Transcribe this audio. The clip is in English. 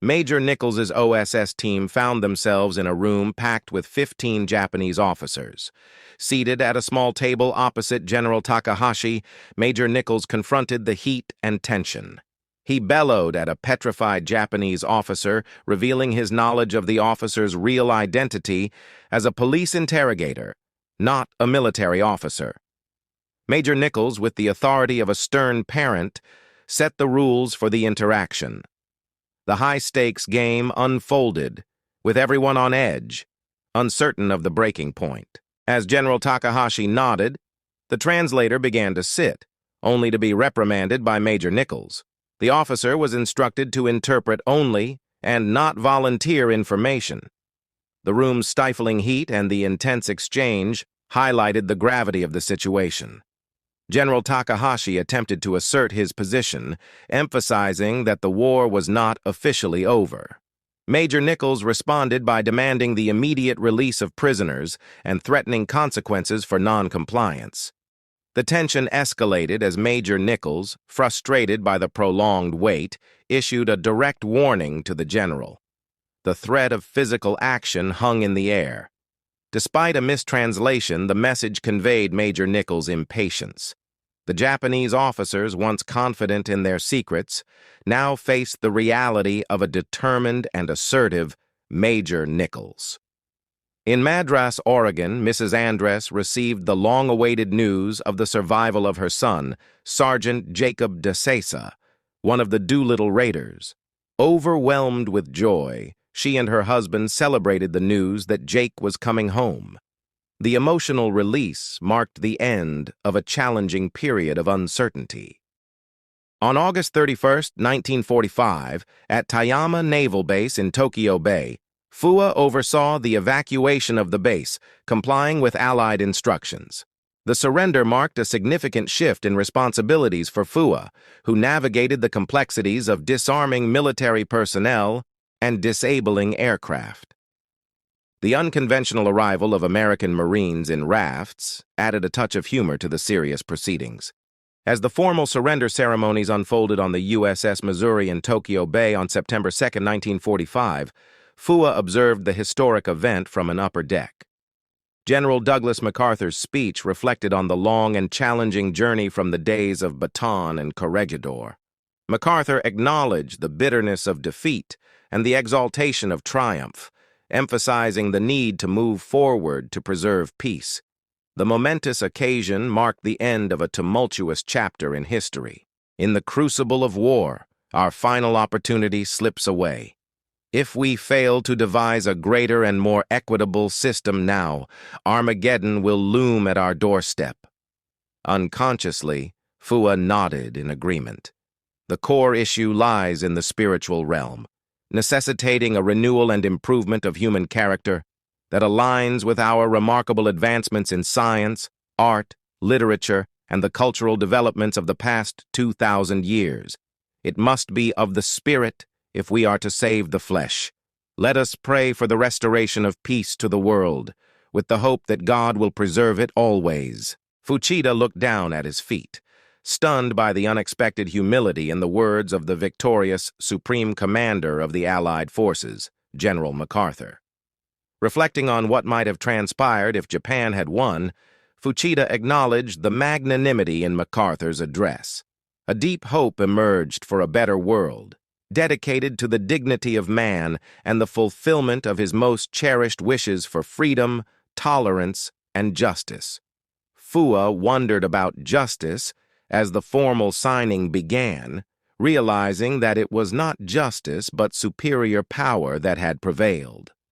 Major Nichols's OSS team found themselves in a room packed with 15 Japanese officers. Seated at a small table opposite General Takahashi, Major Nichols confronted the heat and tension. He bellowed at a petrified Japanese officer, revealing his knowledge of the officer's real identity as a police interrogator, not a military officer. Major Nichols, with the authority of a stern parent, set the rules for the interaction. The high-stakes game unfolded, with everyone on edge, uncertain of the breaking point. As General Takahashi nodded, the translator began to sit, only to be reprimanded by Major Nichols. The officer was instructed to interpret only and not volunteer information. The room's stifling heat and the intense exchange highlighted the gravity of the situation. General Takahashi attempted to assert his position, emphasizing that the war was not officially over. Major Nichols responded by demanding the immediate release of prisoners and threatening consequences for non-compliance. The tension escalated as Major Nichols, frustrated by the prolonged wait, issued a direct warning to the general. The threat of physical action hung in the air. Despite a mistranslation, the message conveyed Major Nichols' impatience. The Japanese officers, once confident in their secrets, now faced the reality of a determined and assertive Major Nichols. In Madras, Oregon, Mrs. Andress received the long-awaited news of the survival of her son, Sergeant Jacob de Sesa, one of the Doolittle Raiders. Overwhelmed with joy, she and her husband celebrated the news that Jake was coming home. The emotional release marked the end of a challenging period of uncertainty. On August 31, 1945, at Tayama Naval Base in Tokyo Bay, Fua oversaw the evacuation of the base, complying with Allied instructions. The surrender marked a significant shift in responsibilities for Fua, who navigated the complexities of disarming military personnel and disabling aircraft. The unconventional arrival of American Marines in rafts added a touch of humor to the serious proceedings. As the formal surrender ceremonies unfolded on the USS Missouri in Tokyo Bay on September 2, 1945, Fua observed the historic event from an upper deck. General Douglas MacArthur's speech reflected on the long and challenging journey from the days of Bataan and Corregidor. MacArthur acknowledged the bitterness of defeat and the exaltation of triumph, emphasizing the need to move forward to preserve peace. The momentous occasion marked the end of a tumultuous chapter in history. In the crucible of war, our final opportunity slips away. If we fail to devise a greater and more equitable system now, Armageddon will loom at our doorstep. Unconsciously, Fua nodded in agreement. The core issue lies in the spiritual realm, necessitating a renewal and improvement of human character that aligns with our remarkable advancements in science, art, literature, and the cultural developments of the past 2,000 years. It must be of the spirit if we are to save the flesh. Let us pray for the restoration of peace to the world, with the hope that God will preserve it always. Fuchida looked down at his feet, stunned by the unexpected humility in the words of the victorious Supreme Commander of the Allied forces, General MacArthur. Reflecting on what might have transpired if Japan had won, Fuchida acknowledged the magnanimity in MacArthur's address. A deep hope emerged for a better world, dedicated to the dignity of man and the fulfillment of his most cherished wishes for freedom, tolerance, and justice. Fua wondered about justice as the formal signing began, realizing that it was not justice but superior power that had prevailed.